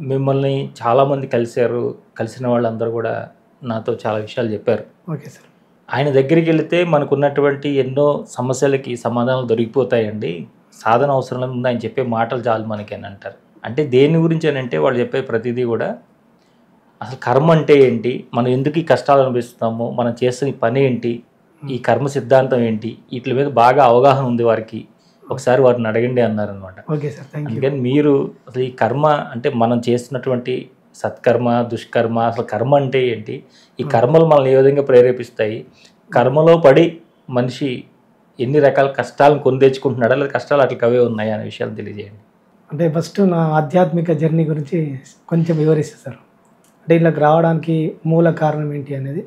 మిమ్మల్ని చాలామంది కలిశారు. కలిసిన వాళ్ళందరూ కూడా నాతో చాలా విషయాలు చెప్పారు. Okay sir. ఆయన దగ్గరికి వెళితే మనకున్నటువంటి ఎన్నో సమస్యలకి సమాధానాలు దొరికిపోతాయండి. సాధన అవసరం లేదు ఆయన చెప్పే మాటలు చాలు మనకి అని అంటారు. అంటే దేని గురించి అని అంటే వాళ్ళు చెప్పే ప్రతిదీ కూడా అసలు కర్మ అంటే ఏంటి, మనం ఎందుకు ఈ కష్టాలు అనిపిస్తాము, మనం చేస్తున్న పని ఏంటి, ఈ కర్మ సిద్ధాంతం ఏంటి, వీటి మీద బాగా అవగాహన ఉంది వారికి, ఒకసారి వారిని అడగండి అన్నారనమాట. Okay sir, thank you. అందుకని మీరు అసలు ఈ కర్మ అంటే మనం చేస్తున్నటువంటి సత్కర్మ దుష్కర్మ అసలు కర్మ అంటే ఏంటి, ఈ కర్మలు మనల్ని ఏ విధంగా ప్రేరేపిస్తాయి, కర్మలో పడి మనిషి ఎన్ని రకాల కష్టాలను కొని తెచ్చుకుంటున్నాడా లేదా కష్టాలు అట్లా అవే ఉన్నాయి అనే విషయాలు తెలియజేయండి. అంటే ఫస్ట్ నా ఆధ్యాత్మిక జర్నీ గురించి కొంచెం వివరిస్తాను సార్. అంటే ఇలాగ రావడానికి మూల కారణం ఏంటి అనేది.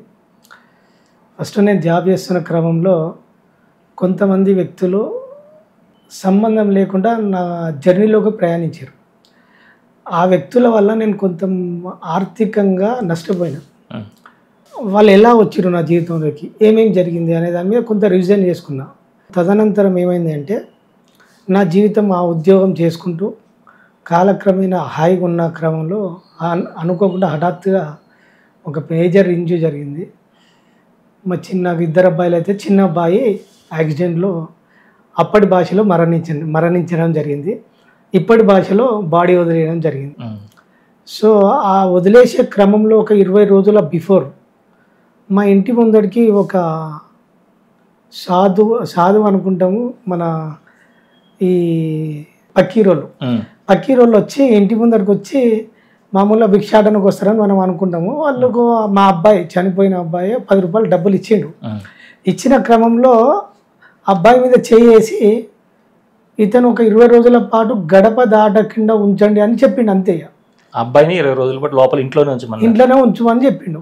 ఫస్ట్ నేను జాబ్ చేస్తున్న క్రమంలో కొంతమంది వ్యక్తులు సంబంధం లేకుండా నా జర్నీలోకి ప్రయాణించారు. ఆ వ్యక్తుల వల్ల నేను కొంత ఆర్థికంగా నష్టపోయినా. వాళ్ళు ఎలా వచ్చారు నా జీవితంలోకి, ఏమేమి జరిగింది అనే దాని మీద కొంత రివిజన్ చేసుకున్నా. తదనంతరం ఏమైంది అంటే నా జీవితం ఆ ఉద్యోగం చేసుకుంటూ కాలక్రమేణా హాయిగా ఉన్న క్రమంలో అనుకోకుండా హఠాత్తుగా ఒక మేజర్ ఇంజరీ జరిగింది. నాకు 2 అబ్బాయిలు అయితే చిన్న అబ్బాయి యాక్సిడెంట్లో అప్పటి భాషలో మరణించడం జరిగింది. ఇప్పటి భాషలో బాడీ వదిలేయడం జరిగింది. సో ఆ వదిలేసే క్రమంలో ఒక 20 రోజుల బిఫోర్ మా ఇంటి ముందడికి ఒక సాధు అనుకుంటాము, మన ఈ పక్కీరోళ్ళు వచ్చి ఇంటి ముందరికి వచ్చి మామూలుగా భిక్షాటనకు వస్తారని మనం అనుకుంటాము. వాళ్ళకు మా అబ్బాయి, చనిపోయిన అబ్బాయి 10 రూపాయలు డబ్బులు ఇచ్చిండు. ఇచ్చిన క్రమంలో అబ్బాయి మీద చేసి ఇతను ఒక 20 రోజుల పాటు గడప దాటకుండా ఉంచండి అని చెప్పిండు. అంతే. అబ్బాయిని 20 రోజుల పాటు లోపల ఇంట్లోనే ఉంచమని చెప్పిండు.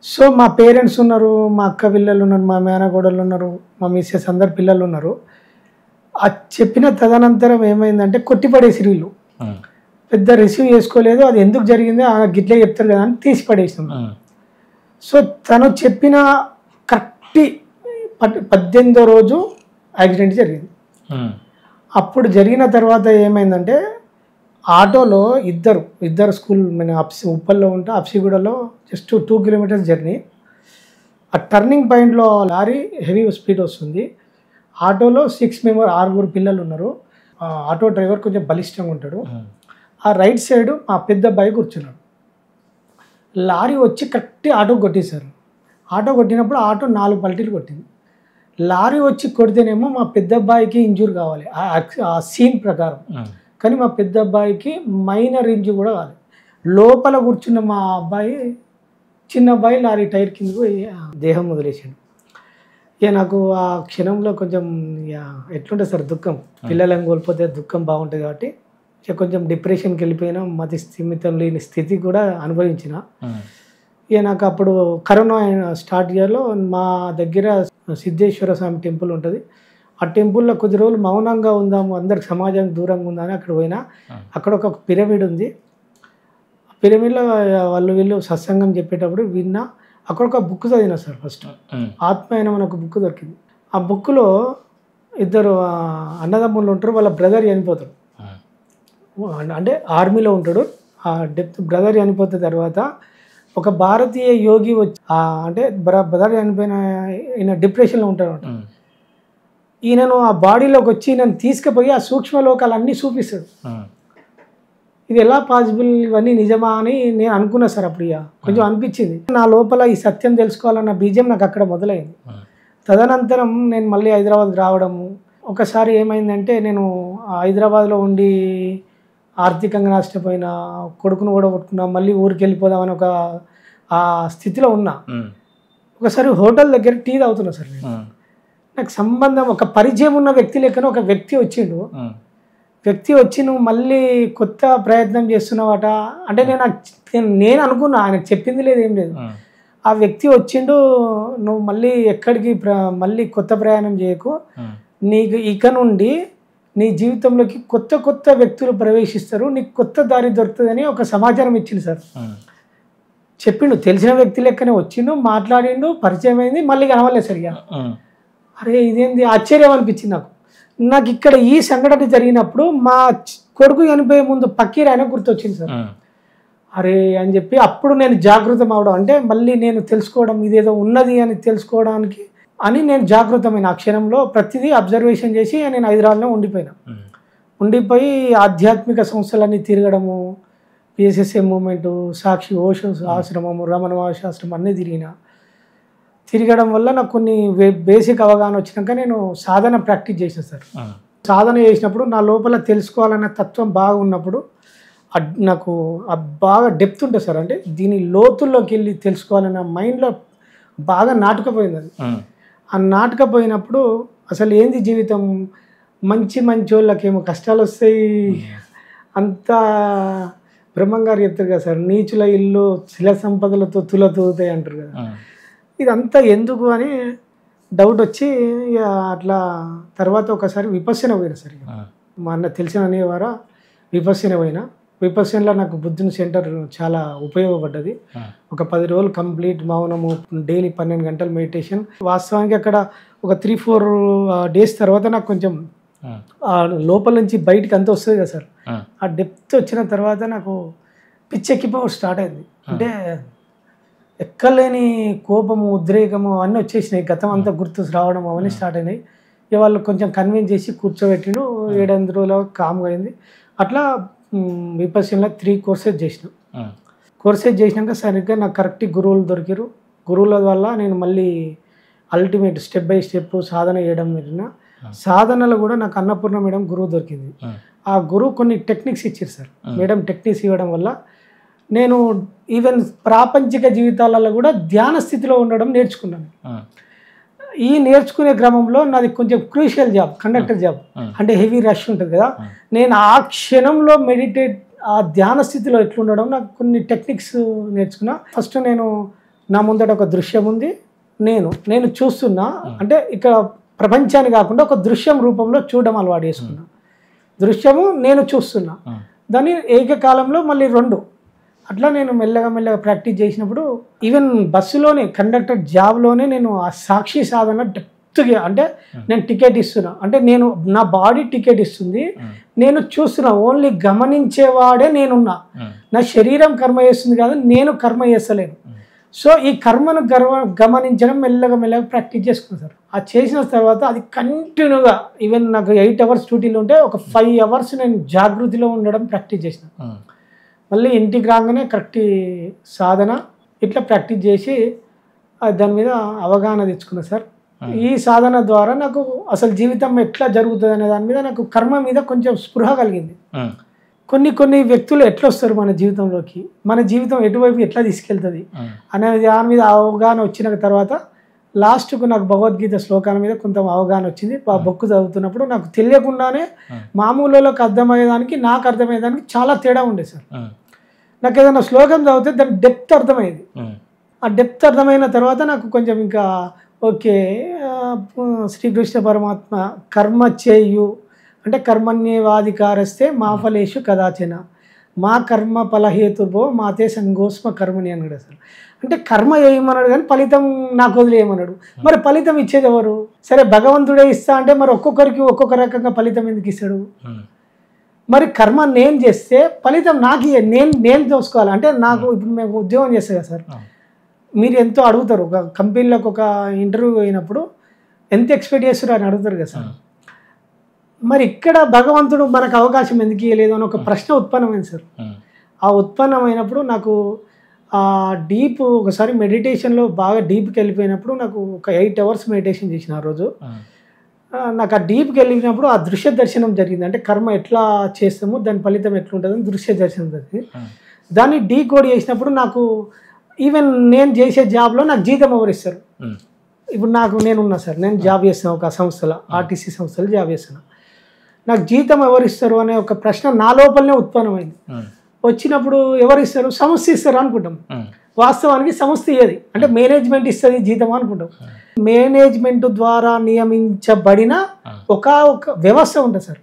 సో మా పేరెంట్స్ ఉన్నారు, మా అక్క పిల్లలు ఉన్నారు, మా మేనగోడలు ఉన్నారు, మా మిస్సెస్ అందరు పిల్లలు ఉన్నారు. ఆ చెప్పిన తదనంతరం ఏమైందంటే కొట్టిపడేసి వీళ్ళు పెద్ద రిసీవ్ చేసుకోలేదు. అది ఎందుకు జరిగిందో గిట్లే చెప్తారు కదా అని తీసి పడేసాం. సో తను చెప్పిన కరెక్ట్ 18వ రోజు యాక్సిడెంట్ జరిగింది. అప్పుడు జరిగిన తర్వాత ఏమైందంటే ఆటోలో ఇద్దరు స్కూల్ నేను ఉప్పల్లో ఉంటే అప్సిగూడలో జస్ట్ 2 కిలోమీటర్స్ జర్నీ. ఆ టర్నింగ్ పాయింట్లో లారీ హెవీ స్పీడ్ వస్తుంది. ఆటోలో 6 పిల్లలు ఉన్నారు. ఆటో డ్రైవర్ కొంచెం బలిష్టంగా ఉంటాడు. ఆ రైట్ సైడ్ మా పెద్ద అబ్బాయి కూర్చున్నాడు. లారీ వచ్చి కరెక్ట్ ఆటో కొట్టేశారు. ఆటో కొట్టినప్పుడు ఆటో 4 పల్టీలు కొట్టింది. లారీ వచ్చి కొడితేనేమో మా పెద్ద అబ్బాయికి ఇంజూర్ కావాలి ఆ సీన్ ప్రకారం. కానీ మా పెద్ద అబ్బాయికి మైనర్ ఇంజూర్ కూడా కావాలి. లోపల కూర్చున్న మా అబ్బాయి, చిన్న అబ్బాయి లారీ టైర్ కిందకు దేహం వదిలేసాడు. నాకు ఆ క్షణంలో కొంచెం ఎట్లుంటుంది సార్ దుఃఖం. పిల్లలను కోల్పోతే దుఃఖం బాగుంటుంది కాబట్టి కొంచెం డిప్రెషన్కి వెళ్ళిపోయినా, మతి స్థిమితం లేని స్థితి కూడా అనుభవించిన. నాకు అప్పుడు కరోనా స్టార్ట్ ఇయర్లో మా దగ్గర సిద్ధేశ్వర స్వామి టెంపుల్ ఉంటుంది. ఆ టెంపుల్లో కొద్ది రోజులు మౌనంగా ఉందాము, అందరికి సమాజానికి దూరంగా ఉందని అక్కడ పోయినా. అక్కడ ఒక పిరమిడ్ ఉంది. ఆ పిరమిడ్లో వీళ్ళు సత్సంగం చెప్పేటప్పుడు విన్నా. అక్కడ ఒక బుక్ చదివినా సార్. ఫస్ట్ ఆత్మాయనం అని ఒక బుక్ దొరికింది. ఆ బుక్లో 2 అన్నదమ్ములు ఉంటారు. వాళ్ళ బ్రదర్ చనిపోతాడు, అంటే ఆర్మీలో ఉంటాడు. ఆ డెత్ బ్రదర్ చనిపోతే తర్వాత ఒక భారతీయ యోగి వచ్చి అంటే బ్రదర్ చనిపోయిన ఈయన డిప్రెషన్లో ఉంటాడు. ఈయనను ఆ బాడీలోకి వచ్చి ఈయనను తీసుకుపోయి ఆ సూక్ష్మ లోకాలన్నీ చూపిస్తాడు. ఇది ఎలా పాసిబుల్, ఇవన్నీ నిజమా అని నేను అనుకున్నా సార్. అప్పుడు కొంచెం అనిపించింది నా లోపల ఈ సత్యం తెలుసుకోవాలన్న బీజం నాకు అక్కడ మొదలైంది. తదనంతరం నేను మళ్ళీ హైదరాబాద్ రావడము. ఒకసారి ఏమైందంటే నేను హైదరాబాద్లో ఉండి ఆర్థికంగా నష్టపోయిన, కొడుకును కూడా కొట్టుకున్నా, మళ్ళీ ఊరికి వెళ్ళిపోదామని ఒక ఆ స్థితిలో ఉన్నా. ఒకసారి హోటల్ దగ్గర టీ తాగుతున్నా సార్. నాకు సంబంధం ఒక పరిచయం ఉన్న వ్యక్తి లెక్కన ఒక వ్యక్తి వచ్చిండు. వ్యక్తి వచ్చి నువ్వు మళ్ళీ కొత్త ప్రయత్నం చేస్తున్నావట అంటే నేను అనుకున్నా, ఆయనకు చెప్పింది లేదు, ఏం లేదు. ఆ వ్యక్తి వచ్చిండు, నువ్వు మళ్ళీ ఎక్కడికి మళ్ళీ కొత్త ప్రయాణం చేయకు, నీకు ఇక నుండి నీ జీవితంలోకి కొత్త వ్యక్తులు ప్రవేశిస్తారు, నీకు కొత్త దారి దొరుకుతుందని ఒక సమాచారం ఇచ్చింది సార్. చెప్పిండు, తెలిసిన వ్యక్తి లెక్కనే వచ్చిండు, మాట్లాడిండు, పరిచయం అయింది, మళ్ళీ కనవలేదు సరిగా. అరే ఇదేంది ఆశ్చర్యం అనిపించింది నాకు ఇక్కడ ఈ సంఘటన జరిగినప్పుడు మా కొడుకు చనిపోయే ముందు పక్కీర్ ఆయన గుర్తొచ్చింది సార్. అరే అని చెప్పి అప్పుడు నేను జాగృతం అవడం, అంటే మళ్ళీ నేను తెలుసుకోవడం ఇదేదో ఉన్నది అని తెలుసుకోవడానికి అని నేను జాగృతమైన ఆ క్షణంలో ప్రతిదీ అబ్జర్వేషన్ చేసి నేను హైదరాబాద్లో ఉండిపోయి ఆధ్యాత్మిక సంస్థలన్నీ తిరగడము, పిఎస్ఎస్ఎం మూమెంటు, సాక్షి ఓషో ఆశ్రమము, రమణ మహర్షి ఆశ్రమం అన్నీ తిరగడం వల్ల నాకు కొన్ని బేసిక్ అవగాహన వచ్చినాక నేను సాధన ప్రాక్టీస్ చేసిన సార్. సాధన చేసినప్పుడు నా లోపల తెలుసుకోవాలన్న తత్వం బాగా ఉన్నప్పుడు నాకు బాగా డెప్త్ ఉంటుంది సార్. అంటే దీని లోతుల్లోకి వెళ్ళి తెలుసుకోవాలన్న మైండ్లో బాగా నాటుకపోయింది అది. ఆ నాటుకపోయినప్పుడు అసలు ఏంది జీవితం, మంచి వాళ్ళకేమో కష్టాలు వస్తాయి, అంతా బ్రహ్మంగారు చెప్తారు కదా సార్, నీచుల ఇల్లు శిల సంపదలతో తులతూగుతాయి అంటారు కదా. ఇదంతా ఎందుకు అని డౌట్ వచ్చి అట్లా తర్వాత ఒకసారి విపස්සన పోయినా సార్. మా అన్న తెలిసిన అనేవారా విపස්සనలో నాకు బుద్ధుని సెంటర్ చాలా ఉపయోగపడ్డది. ఒక 10 రోజులు కంప్లీట్ మౌనము, డైలీ 12 గంటలు మెడిటేషన్. వాస్తవానికి అక్కడ ఒక 3-4 డేస్ తర్వాత నాకు కొంచెం లోపల నుంచి బయటికి అంతా వస్తుంది కదా సార్. ఆ డెప్త్ వచ్చిన తర్వాత నాకు పిచ్చెక్కిపోవడం స్టార్ట్ అయింది. అంటే ఎక్కలేని కోపము, ఉద్రేకము అవన్నీ వచ్చేసినాయి. గతం అంతా గుర్తు రావడం అవన్నీ స్టార్ట్ అయినాయి. ఇక వాళ్ళు కొంచెం కన్విన్స్ చేసి కూర్చోబెట్టిండు. 7-8 రోజులు కామ్గా అయింది. అట్లా విపස්සనలో 3 కోర్సెస్ చేసిన. కోర్సెస్ చేసినాక సరిగ్గా నాకు కరెక్ట్ గురువులు దొరికారు. గురువుల వల్ల నేను మళ్ళీ అల్టిమేట్ స్టెప్ బై స్టెప్ సాధన చేయడం జరిగిన. సాధనలో కూడా నాకు అన్నపూర్ణ మేడం గురువు దొరికింది. ఆ గురువు కొన్ని టెక్నిక్స్ ఇచ్చారు సార్. మేడం టెక్నిక్స్ ఇవ్వడం వల్ల నేను ఈవెన్ ప్రాపంచిక జీవితాలలో కూడా ధ్యాన స్థితిలో ఉండడం నేర్చుకున్నాను. ఈ నేర్చుకునే క్రమంలో నాది కొంచెం క్రూషియల్ జాబ్, కండక్టర్ జాబ్. అంటే హెవీ రష్ ఉంటుంది కదా. నేను ఆ క్షణంలో ఆ ధ్యాన స్థితిలో ఎట్లుండడం నాకు కొన్ని టెక్నిక్స్ నేర్చుకున్నా. ఫస్ట్ నేను నా ముందట ఒక దృశ్యం ఉంది, నేను చూస్తున్నా. అంటే ఇక్కడ ప్రపంచాన్ని కాకుండా ఒక దృశ్యం రూపంలో చూడడం అలవాటు చేసుకున్నా. దృశ్యము నేను చూస్తున్నా, దాన్ని ఏకకాలంలో మళ్ళీ 2. అట్లా నేను మెల్లగా ప్రాక్టీస్ చేసినప్పుడు ఈవెన్ బస్సులోనే కండక్టర్ జాబ్లోనే నేను ఆ సాక్షి సాధన డెప్త్గా, అంటే నేను టికెట్ ఇస్తున్నా, అంటే నా బాడీ టికెట్ ఇస్తుంది, నేను చూస్తున్నా, ఓన్లీ గమనించేవాడే నేనున్నా. నా శరీరం కర్మ చేస్తుంది కాదు, నేను కర్మ చేస్తలేను. సో ఈ కర్మను గమనించడం మెల్లగా ప్రాక్టీస్ చేసుకున్నాను సార్. అది చేసిన తర్వాత అది కంటిన్యూగా ఈవెన్ నాకు 8 అవర్స్ డ్యూటీలో ఉంటే ఒక 5 అవర్స్ నేను జాగృతిలో ఉండడం ప్రాక్టీస్ చేసిన. మళ్ళీ ఇంటికి రాగానే కరెక్ట్ సాధన ఇట్లా ప్రాక్టీస్ చేసి దాని మీద అవగాహన తెచ్చుకున్నా సార్. ఈ సాధన ద్వారా నాకు అసలు జీవితం ఎట్లా జరుగుతుంది అనే దాని మీద నాకు కర్మ మీద కొంచెం స్పృహ కలిగింది. కొన్ని వ్యక్తులు ఎట్లా వస్తారు మన జీవితంలోకి, మన జీవితం ఎటువైపు ఎట్లా తీసుకెళ్తుంది అనే దాని మీద అవగాహన వచ్చిన తర్వాత లాస్ట్కు నాకు భగవద్గీత శ్లోకాల మీద కొంత అవగాహన వచ్చింది. ఆ బుక్ చదువుతున్నప్పుడు నాకు తెలియకుండానే మామూలులోకి అర్థమయ్యేదానికి నాకు అర్థమయ్యేదానికి చాలా తేడా ఉండే సార్. నాకు ఏదైనా శ్లోకం చదివితే దాని డెప్త్ అర్థమయ్యేది. ఆ డెప్త్ అర్థమైన తర్వాత నాకు కొంచెం ఇంకా ఓకే, శ్రీకృష్ణ పరమాత్మ కర్మ చేయు అంటే కర్మణ్యేవాధికారస్తే మా ఫలేషు కదాచన మా కర్మ ఫలహేతుర్భో మాతే సంగోస్మ కర్మని అన్నాడు అసలు. అంటే కర్మ చేయమన్నాడు కానీ ఫలితం నాకు వదిలేయమన్నాడు. మరి ఫలితం ఇచ్చేది ఎవరు? సరే భగవంతుడే ఇస్తా అంటే మరి ఒక్కొక్కరికి ఒక్కొక్క రకంగా ఫలితం ఎందుకు ఇస్తాడు? మరి కర్మ నేను చేస్తే ఫలితం నాకు నేను చూసుకోవాలి. అంటే నాకు ఇప్పుడు మేము ఉద్యోగం చేస్తాం కదా సార్, మీరు ఎంతో అడుగుతారు. ఒక కంపెనీలోకి ఒక ఇంటర్వ్యూ అయినప్పుడు ఎంత ఎక్స్పెక్ట్ చేస్తారు అని అడుగుతారు కదా సార్. మరి ఇక్కడ భగవంతుడు మనకు అవకాశం ఎందుకు ఇవ్వలేదు అని ఒక ప్రశ్న ఉత్పన్నమైంది సార్. ఆ ఉత్పన్నమైనప్పుడు నాకు డీప్ ఒకసారి మెడిటేషన్లో బాగా డీప్కి వెళ్ళిపోయినప్పుడు నాకు ఒక 8 అవర్స్ మెడిటేషన్ చేసిన ఆ రోజు. నాకు ఆ డీప్కి వెళ్ళినప్పుడు ఆ దృశ్య దర్శనం జరిగింది. అంటే కర్మ ఎట్లా చేస్తామో దాని ఫలితం ఎట్లా ఉంటుందని దృశ్య దర్శనం జరిగింది. దాన్ని డీకోడ్ చేసినప్పుడు నాకు ఈవెన్ నేను చేసే జాబ్లో నాకు జీతం ఎవరిస్తారు? ఇప్పుడు నేనున్నా సార్, నేను జాబ్ చేస్తాను ఒక సంస్థలో, ఆర్టీసీ సంస్థలో జాబ్ చేస్తాను. నాకు జీతం ఎవరిస్తారు అనే ఒక ప్రశ్న నా లోపలనే ఉత్పన్నమైంది. వచ్చినప్పుడు ఎవరిస్తారు? సంస్థ ఇస్తారు అనుకుంటాం. వాస్తవానికి సంస్థ ఇయ్యది, అంటే మేనేజ్మెంట్ ఇస్తుంది జీతం అనుకుంటాం. మేనేజ్మెంట్ ద్వారా నియమించబడిన ఒక వ్యవస్థ ఉంటుంది సార్.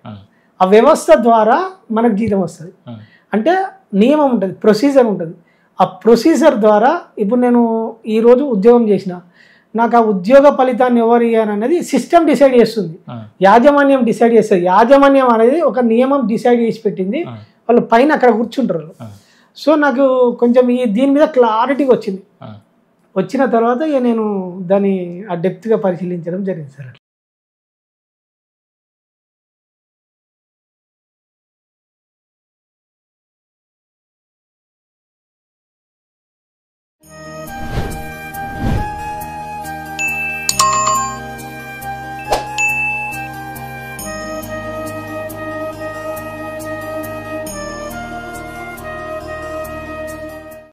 ఆ వ్యవస్థ ద్వారా మనకు జీతం వస్తుంది. అంటే నియమం ఉంటుంది, ప్రొసీజర్ ఉంటుంది. ఆ ప్రొసీజర్ ద్వారా ఇప్పుడు నేను ఈరోజు ఉద్యోగం చేసిన, నాకు ఆ ఉద్యోగ ఫలితాన్ని ఎవరు ఇయ్యారనేది సిస్టమ్ డిసైడ్ చేస్తుంది, యాజమాన్యం డిసైడ్ చేస్తుంది. యాజమాన్యం అనేది ఒక నియమం డిసైడ్ చేసి పెట్టింది, వాళ్ళు పైన అక్కడ కూర్చుంటారు. సో నాకు కొంచెం దీని మీద క్లారిటీగా వచ్చింది. వచ్చిన తర్వాత ఇక నేను దాన్ని డెప్త్గా పరిశీలించడం జరిగింది సార్.